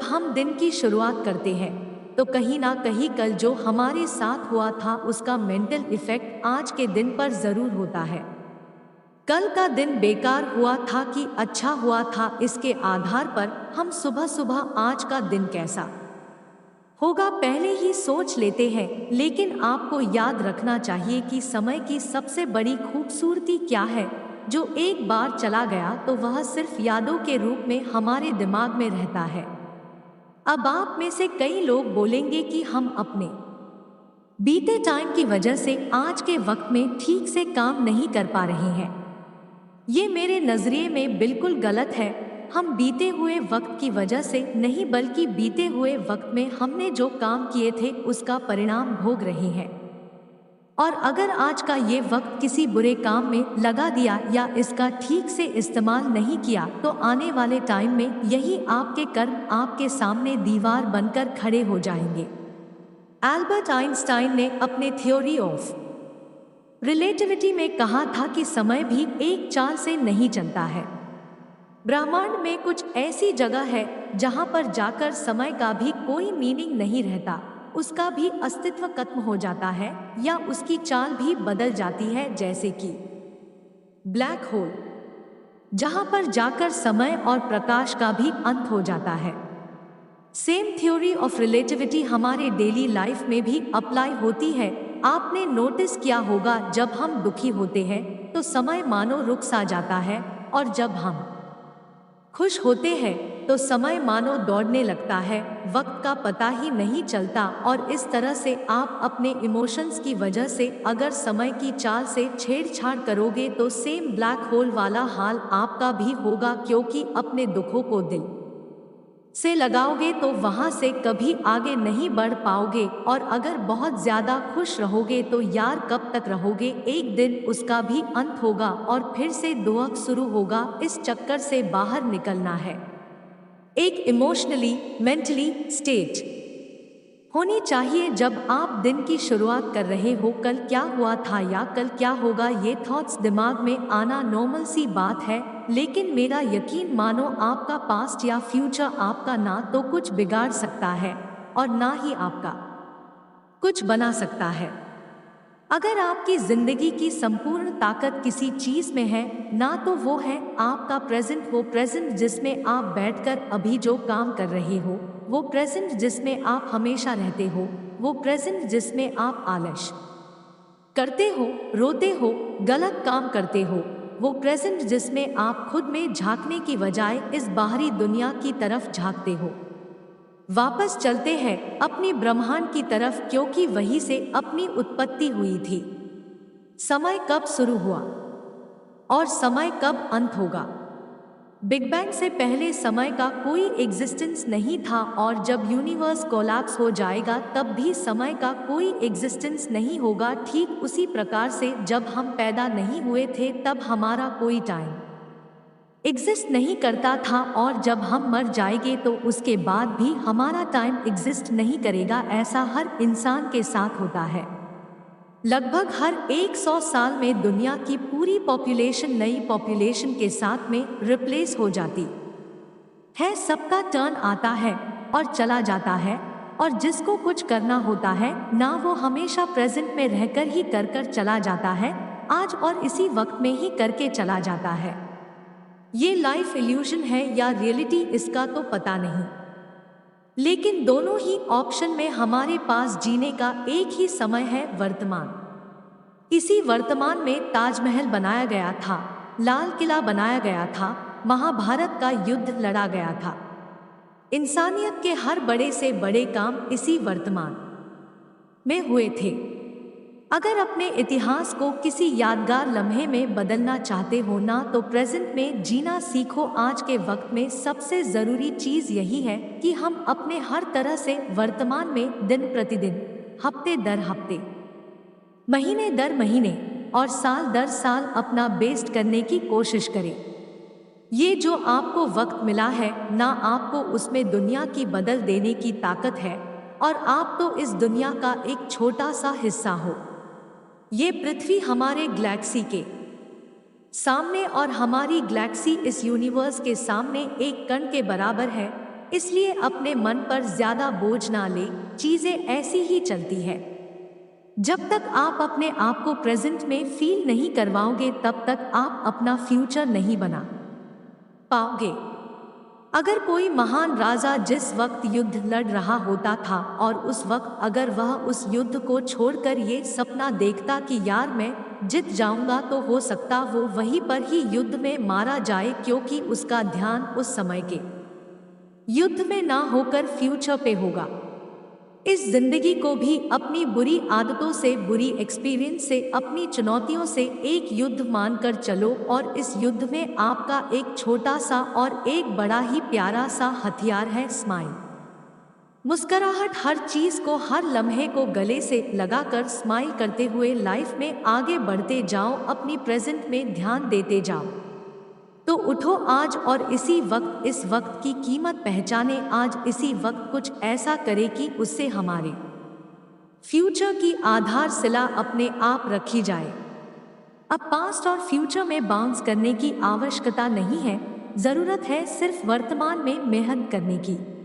जब हम दिन की शुरुआत करते हैं तो कहीं ना कहीं कल जो हमारे साथ हुआ था उसका मेंटल इफेक्ट आज के दिन पर जरूर होता है। कल का दिन बेकार हुआ था कि अच्छा हुआ था, इसके आधार पर हम सुबह सुबह आज का दिन कैसा होगा पहले ही सोच लेते हैं। लेकिन आपको याद रखना चाहिए कि समय की सबसे बड़ी खूबसूरती क्या है, जो एक बार चला गया तो वह सिर्फ यादों के रूप में हमारे दिमाग में रहता है। अब आप में से कई लोग बोलेंगे कि हम अपने बीते टाइम की वजह से आज के वक्त में ठीक से काम नहीं कर पा रहे हैं। ये मेरे नजरिए में बिल्कुल गलत है। हम बीते हुए वक्त की वजह से नहीं बल्कि बीते हुए वक्त में हमने जो काम किए थे उसका परिणाम भोग रहे हैं। और अगर आज का ये वक्त किसी बुरे काम में लगा दिया या इसका ठीक से इस्तेमाल नहीं किया तो आने वाले टाइम में यही आपके कर्म आपके सामने दीवार बनकर खड़े हो जाएंगे। एल्बर्ट आइंस्टाइन ने अपने थ्योरी ऑफ रिलेटिविटी में कहा था कि समय भी एक चाल से नहीं चलता है। ब्रह्मांड में कुछ ऐसी जगह है जहां पर जाकर समय का भी कोई मीनिंग नहीं रहता, उसका भी अस्तित्व खत्म हो जाता है या उसकी चाल भी बदल जाती है, जैसे कि ब्लैक होल, जहां पर जाकर समय और प्रकाश का भी अंत हो जाता है। सेम थ्योरी ऑफ रिलेटिविटी हमारे डेली लाइफ में भी अप्लाई होती है। आपने नोटिस किया होगा जब हम दुखी होते हैं तो समय मानो रुक सा जाता है, और जब हम खुश होते हैं तो समय मानो दौड़ने लगता है, वक्त का पता ही नहीं चलता। और इस तरह से आप अपने इमोशंस की वजह से अगर समय की चाल से छेड़छाड़ करोगे तो सेम ब्लैक होल वाला हाल आपका भी होगा, क्योंकि अपने दुखों को दिल से लगाओगे तो वहां से कभी आगे नहीं बढ़ पाओगे। और अगर बहुत ज्यादा खुश रहोगे तो यार कब तक रहोगे, एक दिन उसका भी अंत होगा और फिर से दुख शुरू होगा। इस चक्कर से बाहर निकलना है। एक इमोशनली मेंटली स्टेट होनी चाहिए जब आप दिन की शुरुआत कर रहे हो। कल क्या हुआ था या कल क्या होगा, ये थॉट्स दिमाग में आना नॉर्मल सी बात है। लेकिन मेरा यकीन मानो आपका पास्ट या फ्यूचर आपका ना तो कुछ बिगाड़ सकता है और ना ही आपका कुछ बना सकता है। अगर आपकी जिंदगी की संपूर्ण ताकत किसी चीज में है ना तो वो है आपका प्रेजेंट। वो प्रेजेंट जिसमें आप बैठकर अभी जो काम कर रहे हो, वो प्रेजेंट जिसमें आप हमेशा रहते हो, वो प्रेजेंट जिसमें आप आलस करते हो, रोते हो, गलत काम करते हो, वो प्रेजेंट जिसमें आप खुद में झांकने की बजाय इस बाहरी दुनिया की तरफ झांकते हो। वापस चलते हैं अपनी ब्रह्मांड की तरफ, क्योंकि वहीं से अपनी उत्पत्ति हुई थी। समय कब शुरू हुआ और समय कब अंत होगा? बिग बैंग से पहले समय का कोई एग्जिस्टेंस नहीं था, और जब यूनिवर्स कोलैप्स हो जाएगा तब भी समय का कोई एग्जिस्टेंस नहीं होगा। ठीक उसी प्रकार से जब हम पैदा नहीं हुए थे तब हमारा कोई टाइम एग्जिस्ट नहीं करता था, और जब हम मर जाएंगे तो उसके बाद भी हमारा टाइम एग्जिस्ट नहीं करेगा। ऐसा हर इंसान के साथ होता है। लगभग हर 100 साल में दुनिया की पूरी पॉपुलेशन नई पॉपुलेशन के साथ में रिप्लेस हो जाती है। सबका टर्न आता है और चला जाता है, और जिसको कुछ करना होता है ना वो हमेशा प्रेजेंट में रहकर ही कर चला जाता है, आज और इसी वक्त में ही करके चला जाता है। ये लाइफ इल्यूजन है या रियलिटी, इसका तो पता नहीं, लेकिन दोनों ही ऑप्शन में हमारे पास जीने का एक ही समय है, वर्तमान। इसी वर्तमान में ताजमहल बनाया गया था, लाल किला बनाया गया था, महाभारत का युद्ध लड़ा गया था। इंसानियत के हर बड़े से बड़े काम इसी वर्तमान में हुए थे। अगर अपने इतिहास को किसी यादगार लम्हे में बदलना चाहते हो ना तो प्रेजेंट में जीना सीखो। आज के वक्त में सबसे जरूरी चीज यही है कि हम अपने हर तरह से वर्तमान में दिन प्रतिदिन, हफ्ते दर हफ्ते, महीने दर महीने और साल दर साल अपना बेस्ट करने की कोशिश करें। ये जो आपको वक्त मिला है ना, आपको उसमें दुनिया की बदल देने की ताकत है, और आप तो इस दुनिया का एक छोटा सा हिस्सा हो। ये पृथ्वी हमारे गैलेक्सी के सामने और हमारी गैलेक्सी इस यूनिवर्स के सामने एक कण के बराबर है। इसलिए अपने मन पर ज्यादा बोझ ना ले, चीजें ऐसी ही चलती है। जब तक आप अपने आप को प्रेजेंट में फील नहीं करवाओगे तब तक आप अपना फ्यूचर नहीं बना पाओगे। अगर कोई महान राजा जिस वक्त युद्ध लड़ रहा होता था और उस वक्त अगर वह उस युद्ध को छोड़कर ये सपना देखता कि यार मैं जीत जाऊंगा, तो हो सकता वो वहीं पर ही युद्ध में मारा जाए, क्योंकि उसका ध्यान उस समय के युद्ध में ना होकर फ्यूचर पे होगा। इस जिंदगी को भी अपनी बुरी आदतों से, बुरी एक्सपीरियंस से, अपनी चुनौतियों से एक युद्ध मानकर चलो, और इस युद्ध में आपका एक छोटा सा और एक बड़ा ही प्यारा सा हथियार है, स्माइल। मुस्कुराहट। हर चीज को, हर लम्हे को गले से लगाकर स्माइल करते हुए लाइफ में आगे बढ़ते जाओ, अपनी प्रेजेंट में ध्यान देते जाओ। तो उठो आज और इसी वक्त, इस वक्त की कीमत पहचाने, आज इसी वक्त कुछ ऐसा करे कि उससे हमारे फ्यूचर की आधारशिला अपने आप रखी जाए। अब पास्ट और फ्यूचर में बाउंस करने की आवश्यकता नहीं है, जरूरत है सिर्फ वर्तमान में मेहनत करने की।